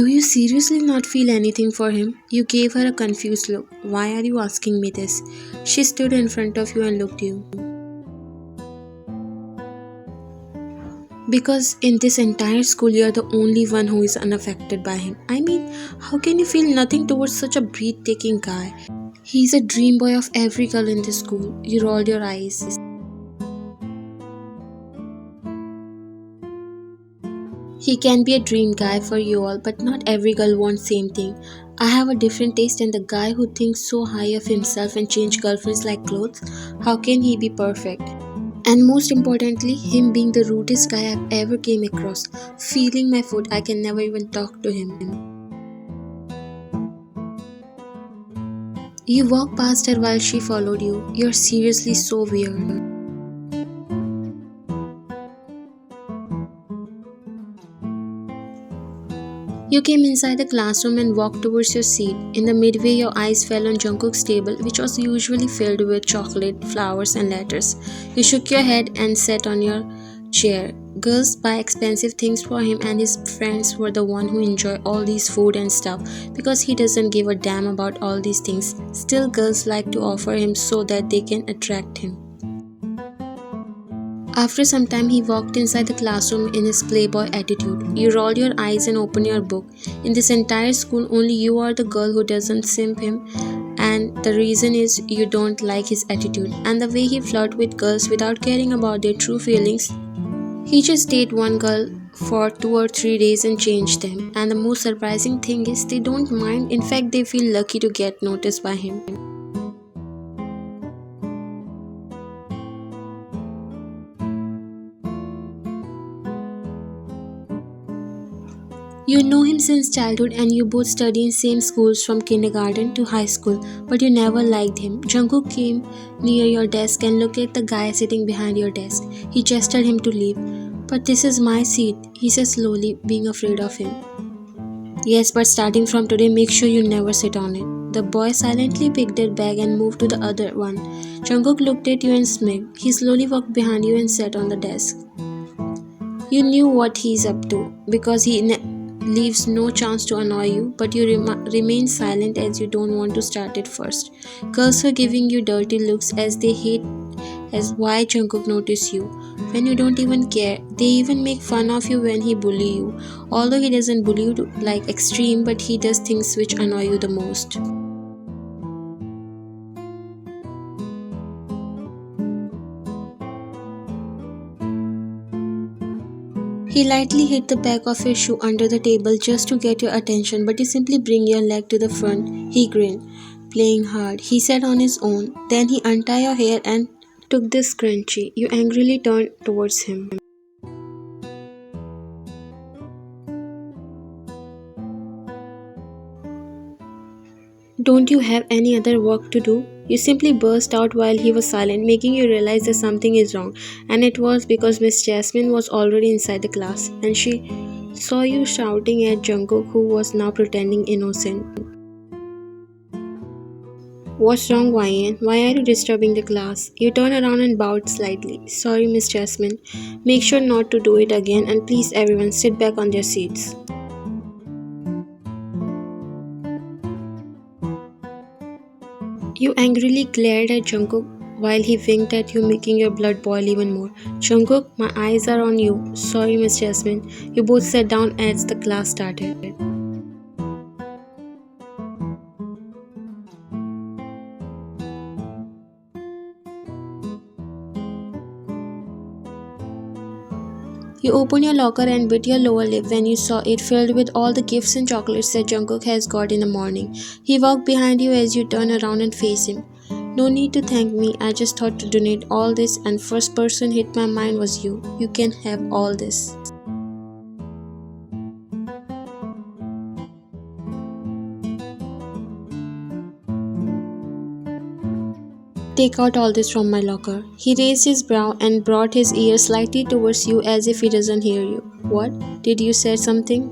Do you seriously not feel anything for him? You gave her a confused look. Why are you asking me this? She stood in front of you and looked you. Because in this entire school, you're the only one who is unaffected by him. I mean, how can you feel nothing towards such a breathtaking guy? He's a dream boy of every girl in this school. You rolled your eyes. He can be a dream guy for you all, but not every girl wants same thing. I have a different taste and the guy who thinks so high of himself and change girlfriends like clothes, how can he be perfect? And most importantly, him being the rudest guy I've ever came across. Feeling my foot, I can never even talk to him. You walked past her while she followed you. You're seriously so weird. You came inside the classroom and walked towards your seat. In the midway, your eyes fell on Jungkook's table, which was usually filled with chocolate, flowers, and letters. You shook your head and sat on your chair. Girls buy expensive things for him, and his friends were the one who enjoy all these food and stuff because he doesn't give a damn about all these things. Still, girls like to offer him so that they can attract him. After some time, he walked inside the classroom in his playboy attitude. You rolled your eyes and opened your book. In this entire school, only you are the girl who doesn't simp him, and the reason is you don't like his attitude and the way he flirts with girls without caring about their true feelings. He just dated one girl for 2 or 3 days and changed them. And the most surprising thing is they don't mind. In fact, they feel lucky to get noticed by him. You know him since childhood and you both study in same schools from kindergarten to high school, but you never liked him. Jungkook came near your desk and looked at the guy sitting behind your desk. He gestured him to leave. But this is my seat, he said slowly, being afraid of him. Yes, but starting from today, make sure you never sit on it. The boy silently picked their bag and moved to the other one. Jungkook looked at you and smiled. He slowly walked behind you and sat on the desk. You knew what he's up to because he leaves no chance to annoy you, but you remain silent as you don't want to start it first. Girls are giving you dirty looks as they hate as why Jungkook notice you when you don't even care. They even make fun of you when he bully you. Although he doesn't bully you to, like extreme, but he does things which annoy you the most. He lightly hit the back of your shoe under the table just to get your attention, but you simply bring your leg to the front. He grinned, playing hard. He sat on his own. Then he untied your hair and took the scrunchie. You angrily turned towards him. Don't you have any other work to do? You simply burst out while he was silent, making you realize that something is wrong. And it was because Miss Jasmine was already inside the class and she saw you shouting at Jungkook, who was now pretending innocent. What's wrong, Ryan? Why are you disturbing the class? You turned around and bowed slightly. Sorry, Miss Jasmine. Make sure not to do it again and please everyone sit back on their seats. You angrily glared at Jungkook while he winked at you, making your blood boil even more. Jungkook, my eyes are on you. Sorry, Miss Jasmine. You both sat down as the class started. You opened your locker and bit your lower lip when you saw it filled with all the gifts and chocolates that Jungkook has got in the morning. He walked behind you as you turned around and faced him. No need to thank me, I just thought to donate all this and first person hit my mind was you. You can have all this. Take out all this from my locker. He raised his brow and brought his ear slightly towards you as if he doesn't hear you. What? Did you say something?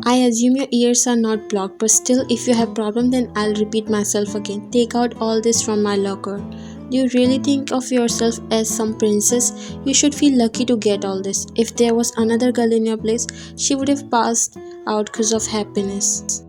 I assume your ears are not blocked, but still if you have problem then I'll repeat myself again. Take out all this from my locker. Do you really think of yourself as some princess? You should feel lucky to get all this. If there was another girl in your place, she would have passed out because of happiness.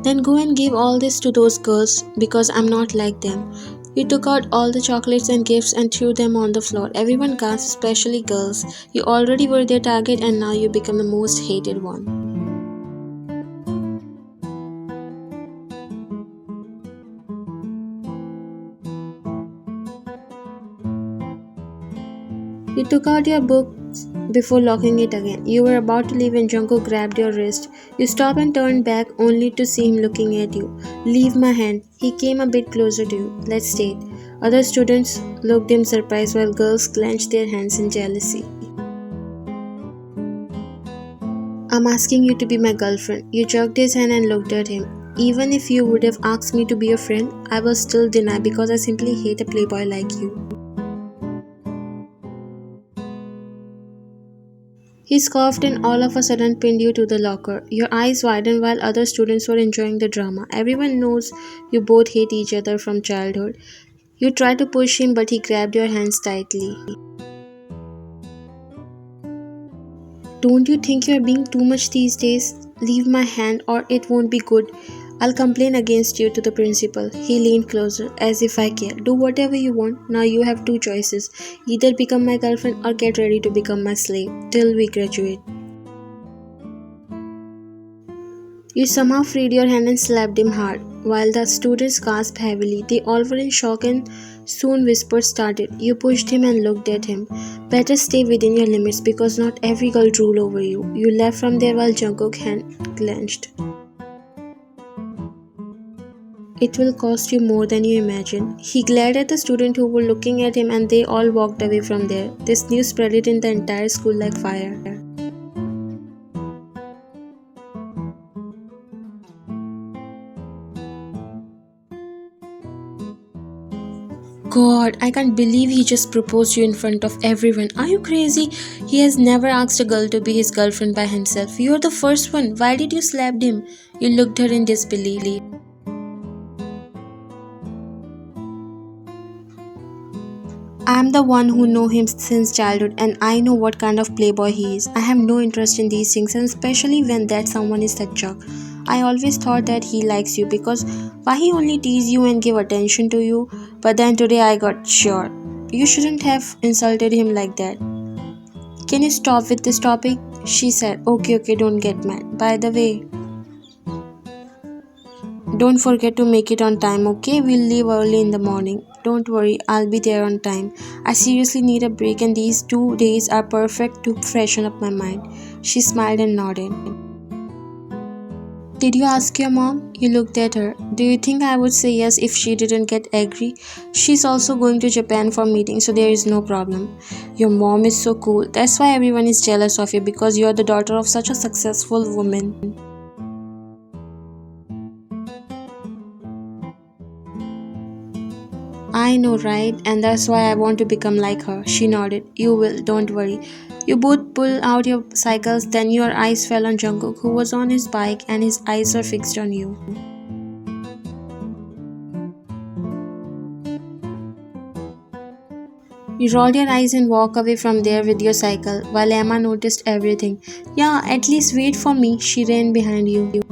Then go and give all this to those girls because I'm not like them. You took out all the chocolates and gifts and threw them on the floor. Everyone gasped, especially girls. You already were their target and now you become the most hated one. You took out your book before locking it again. You were about to leave when Jungkook grabbed your wrist. You stopped and turned back only to see him looking at you. Leave my hand. He came a bit closer to you. Let's date. Other students looked in surprise while girls clenched their hands in jealousy. I'm asking you to be my girlfriend. You jerked his hand and looked at him. Even if you would have asked me to be your friend, I will still deny because I simply hate a playboy like you. He scoffed and all of a sudden pinned you to the locker. Your eyes widened while other students were enjoying the drama. Everyone knows you both hate each other from childhood. You tried to push him, but he grabbed your hands tightly. Don't you think you're being too much these days? Leave my hand or it won't be good. I'll complain against you to the principal. He leaned closer, as if I care. Do whatever you want. Now you have two choices. Either become my girlfriend or get ready to become my slave till we graduate. You somehow freed your hand and slapped him hard. While the students gasped heavily, they all were in shock and soon whispers started. You pushed him and looked at him. Better stay within your limits because not every girl rule over you. You left from there while Jungkook's hand clenched. It will cost you more than you imagine. He glared at the students who were looking at him and they all walked away from there. This news spread it in the entire school like fire. God, I can't believe he just proposed you in front of everyone. Are you crazy? He has never asked a girl to be his girlfriend by himself. You're the first one. Why did you slap him? You looked her in disbelief. I'm the one who know him since childhood and I know what kind of playboy he is. I have no interest in these things and especially when that someone is that jerk. I always thought that he likes you because why he only tease you and give attention to you, but then today I got sure. You shouldn't have insulted him like that. Can you stop with this topic? She said. Okay, don't get mad. By the way, don't forget to make it on time, okay? We'll leave early in the morning. Don't worry, I'll be there on time. I seriously need a break and these 2 days are perfect to freshen up my mind. She smiled and nodded. Did you ask your mom? You looked at her. Do you think I would say yes if she didn't get angry? She's also going to Japan for meeting, so there is no problem. Your mom is so cool. That's why everyone is jealous of you because you're the daughter of such a successful woman. I know, right? And that's why I want to become like her. She nodded. You will, don't worry. You both pulled out your cycles, then your eyes fell on Jungkook, who was on his bike and his eyes were fixed on you. You rolled your eyes and walked away from there with your cycle, while Emma noticed everything. Yeah, at least wait for me. She ran behind you.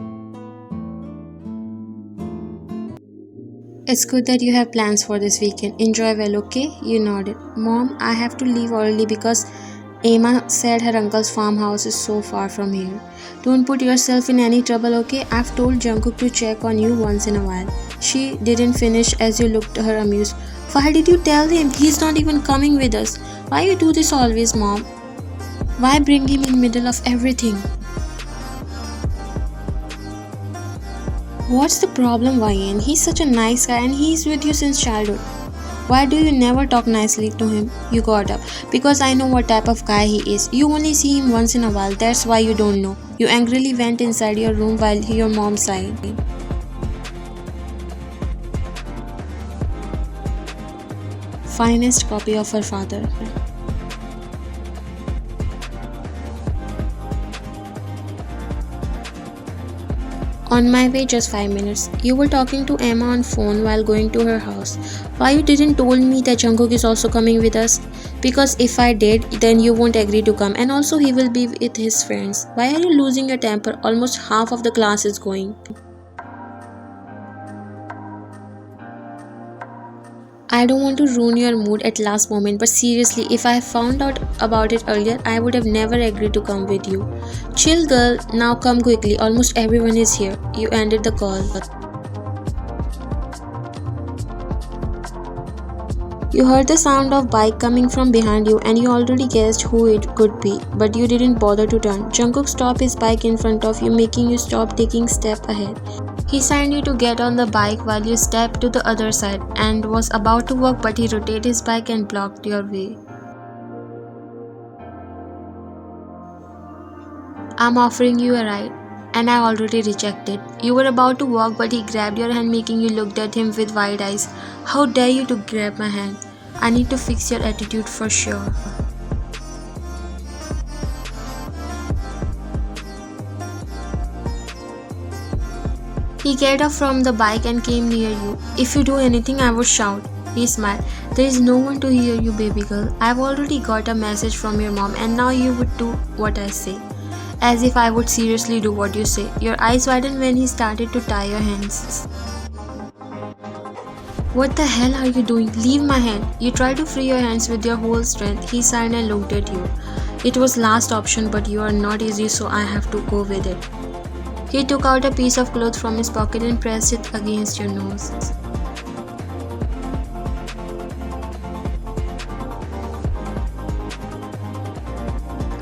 It's good that you have plans for this weekend. Enjoy well, okay? You nodded. Mom, I have to leave early because Emma said her uncle's farmhouse is so far from here. Don't put yourself in any trouble, okay? I've told Jungkook to check on you once in a while. She didn't finish as you looked at her amused. Why did you tell him? He's not even coming with us. Why you do this always, Mom? Why bring him in middle of everything? What's the problem, Ryan? He's such a nice guy and he's with you since childhood. Why do you never talk nicely to him? You got up. Because I know what type of guy he is. You only see him once in a while. That's why you don't know. You angrily went inside your room while your mom sighed. Finest copy of her father. On my way, just 5 minutes. You were talking to Emma on phone while going to her house. Why you didn't told me that Jungkook is also coming with us? Because if I did, then you won't agree to come, and also he will be with his friends. Why are you losing your temper? Almost half of the class is going. I don't want to ruin your mood at last moment, but seriously, if I found out about it earlier, I would have never agreed to come with you. Chill girl, now come quickly, almost everyone is here. You ended the call. You heard the sound of bike coming from behind you and you already guessed who it could be, but you didn't bother to turn. Jungkook stopped his bike in front of you, making you stop taking step ahead. He signed you to get on the bike while you stepped to the other side and was about to walk, but he rotated his bike and blocked your way. I'm offering you a ride, and I already rejected. You were about to walk, but he grabbed your hand, making you look at him with wide eyes. How dare you to grab my hand? I need to fix your attitude for sure. He get up from the bike and came near you. If you do anything, I would shout. He smiled. There is no one to hear you, baby girl. I've already got a message from your mom, and now you would do what I say. As if I would seriously do what you say. Your eyes widened when he started to tie your hands. What the hell are you doing? Leave my hand. You try to free your hands with your whole strength. He sighed and looked at you. It was last option, but you are not easy, so I have to go with it. He took out a piece of cloth from his pocket and pressed it against your nose.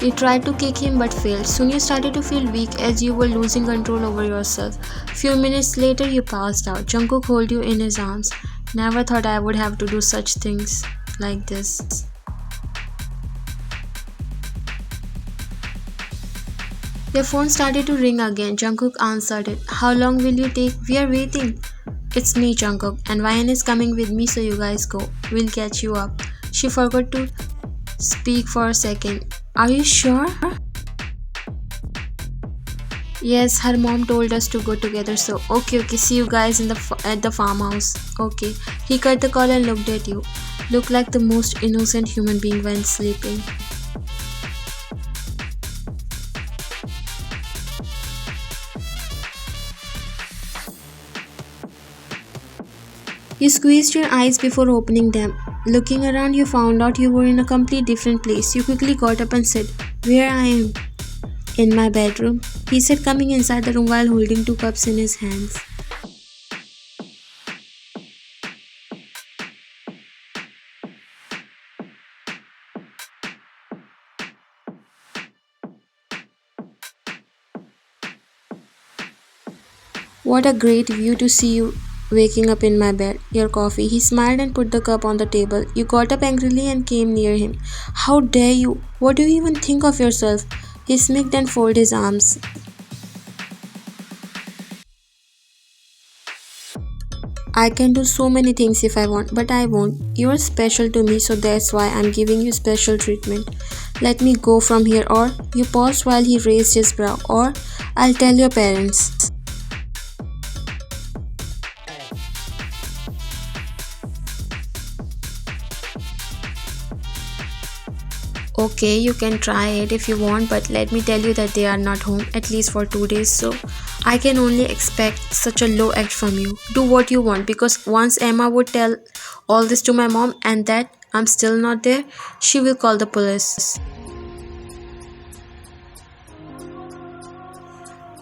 You tried to kick him but failed. Soon you started to feel weak as you were losing control over yourself. Few minutes later you passed out. Jungkook held you in his arms. Never thought I would have to do such things like this. Your phone started to ring again. Jungkook answered it. How long will you take? We are waiting. It's me, Jungkook, and Ryan is coming with me, so you guys go. We'll catch you up. She forgot to speak for a second. Are you sure? Yes, her mom told us to go together, so okay, see you guys in at the farmhouse. Okay. He cut the call and looked at you. Looked like the most innocent human being when sleeping. You squeezed your eyes before opening them. Looking around, you found out you were in a completely different place. You quickly got up and said, "Where I am?" "In my bedroom," he said, coming inside the room while holding 2 cups in his hands. What a great view to see you waking up in my bed. Your coffee. He smiled and put the cup on the table. You got up angrily and came near him. How dare you? What do you even think of yourself? He smirked and folded his arms. I can do so many things if I want, but I won't. You are special to me, so that's why I'm giving you special treatment. Let me go from here, or you paused while he raised his brow, or I'll tell your parents. Okay, you can try it if you want, but let me tell you that they are not home, at least for 2 days, so I can only expect such a low act from you. Do what you want, because once Emma would tell all this to my mom and that I'm still not there, she will call the police.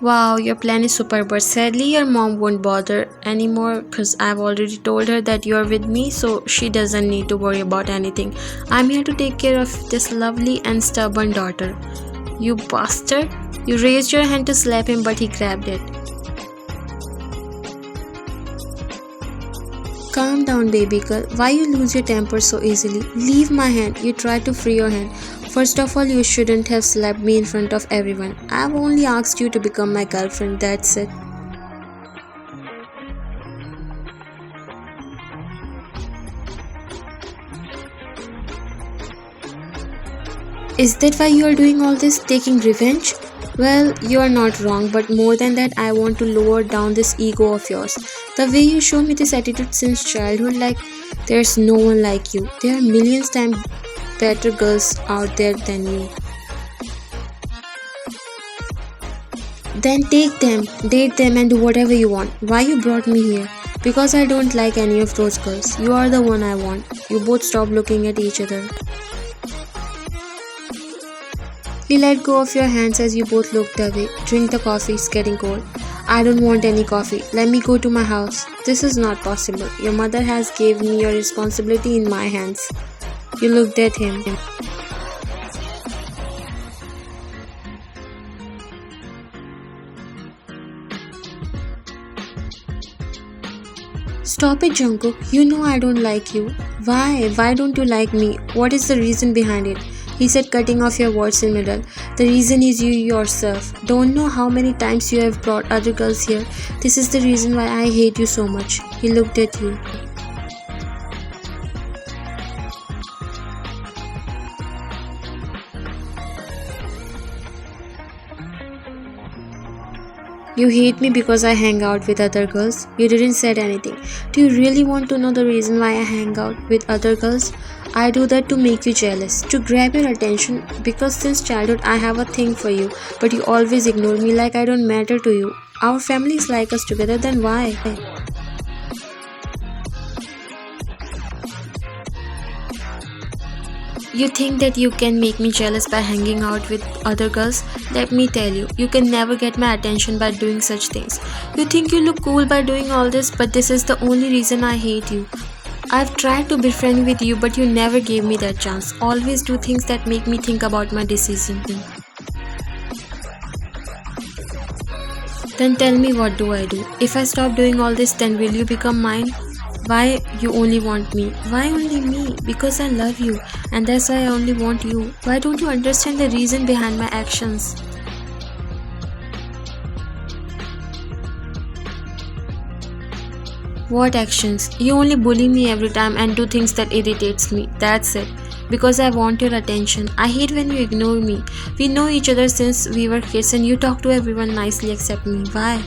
Wow, your plan is super, but sadly your mom won't bother anymore because I've already told her that you're with me, so she doesn't need to worry about anything. I'm here to take care of this lovely and stubborn daughter. You bastard! You raised your hand to slap him, but he grabbed it. Calm down, baby girl. Why you lose your temper so easily? Leave my hand. You try to free your hand. First of all, you shouldn't have slapped me in front of everyone. I've only asked you to become my girlfriend, that's it. Is that why you are doing all this? Taking revenge? Well, you are not wrong, but more than that, I want to lower down this ego of yours. The way you show me this attitude since childhood, like there's no one like you. There are millions times better girls out there than you. Then take them, date them, and do whatever you want. Why you brought me here? Because I don't like any of those girls. You are the one I want. You both stop looking at each other. He let go of your hands as you both looked away. Drink the coffee, it's getting cold. I don't want any coffee. Let me go to my house. This is not possible. Your mother has gave me your responsibility in my hands. You looked at him. Stop it, Jungkook. You know I don't like you. Why? Why don't you like me? What is the reason behind it? He said, cutting off your words in middle. The reason is you yourself. Don't know how many times you have brought other girls here. This is the reason why I hate you so much. He looked at you. You hate me because I hang out with other girls. You didn't said anything. Do you really want to know the reason why I hang out with other girls? I do that to make you jealous, to grab your attention because since childhood I have a thing for you, but you always ignore me like I don't matter to you. Our families like us together, then why? You think that you can make me jealous by hanging out with other girls? Let me tell you, you can never get my attention by doing such things. You think you look cool by doing all this, but this is the only reason I hate you. I've tried to be friendly with you, but you never gave me that chance. Always do things that make me think about my decision. Then tell me, what do I do? If I stop doing all this, then will you become mine? Why you only want me? Why only me? Because I love you and that's why I only want you. Why don't you understand the reason behind my actions? What actions? You only bully me every time and do things that irritates me. That's it. Because I want your attention. I hate when you ignore me. We know each other since we were kids and you talk to everyone nicely except me. Why?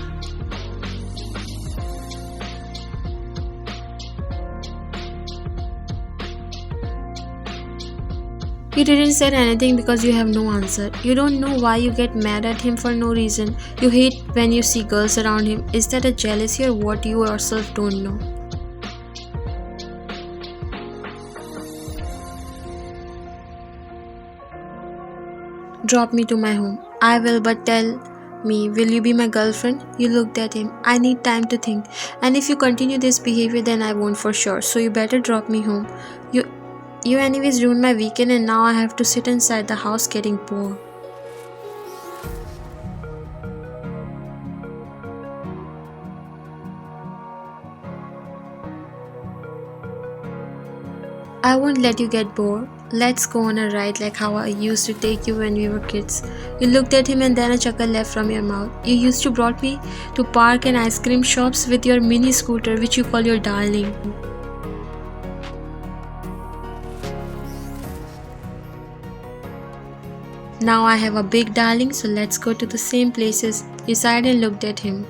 You didn't say anything because you have no answer. You don't know why you get mad at him for no reason. You hate when you see girls around him. Is that a jealousy or what you yourself don't know? Drop me to my home. I will, but tell me, will you be my girlfriend? You looked at him. I need time to think. And if you continue this behavior, then I won't for sure. So you better drop me home. You anyways ruined my weekend and now I have to sit inside the house getting bored. I won't let you get bored. Let's go on a ride like how I used to take you when we were kids. You looked at him and then a chuckle left from your mouth. You used to brought me to park and ice cream shops with your mini scooter which you call your darling. Now I have a big darling, so let's go to the same places. You sighed and looked at him.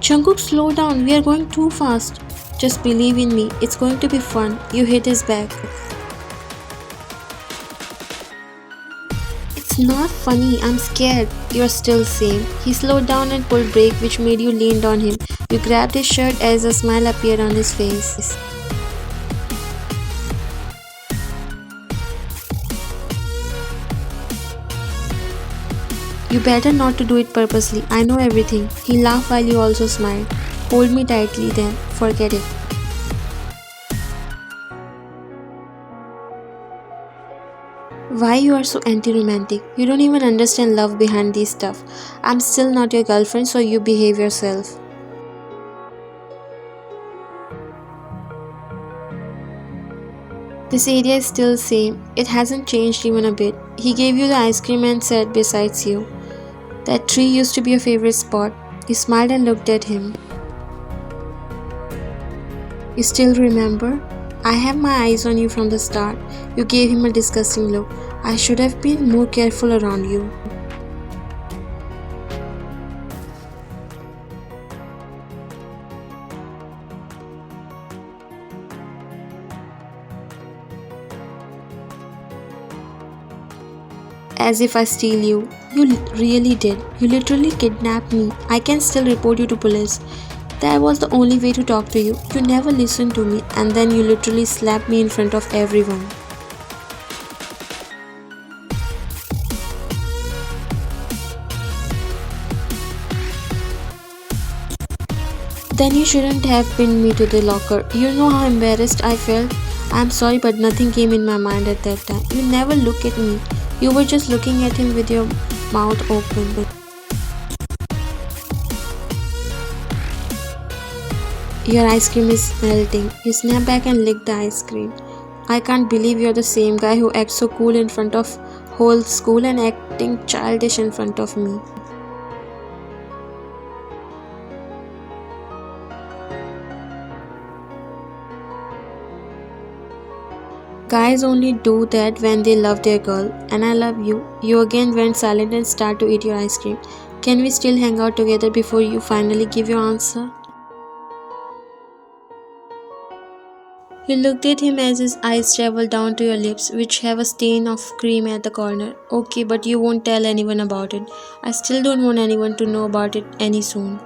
Jungkook, slow down. We are going too fast. Just believe in me. It's going to be fun. You hit his back. It's not funny. I'm scared. You're still same. He slowed down and pulled brake, which made you leaned on him. You grabbed his shirt as a smile appeared on his face. You better not to do it purposely. I know everything. He laughed while you also smiled. Hold me tightly then. Forget it. Why you are so anti-romantic? You don't even understand love behind this stuff. I'm still not your girlfriend, so you behave yourself. This area is still same. It hasn't changed even a bit. He gave you the ice cream and sat beside you. That tree used to be your favorite spot. You smiled and looked at him. You still remember? I have my eyes on you from the start. You gave him a disgusting look. I should have been more careful around you. As if I steal you. You really did. You literally kidnapped me. I can still report you to police. That was the only way to talk to you. You never listened to me, and then you literally slapped me in front of everyone. Then you shouldn't have pinned me to the locker. You know how embarrassed I felt? I'm sorry, but nothing came in my mind at that time. You never look at me. You were just looking at him with your mouth open. Your ice cream is melting. You snap back and lick the ice cream. I can't believe you're the same guy who acts so cool in front of whole school and acting childish in front of me. Guys only do that when they love their girl, and I love you. You again went silent and start to eat your ice cream. Can we still hang out together before you finally give your answer? You looked at him as his eyes traveled down to your lips, which have a stain of cream at the corner. Okay, but you won't tell anyone about it. I still don't want anyone to know about it any soon.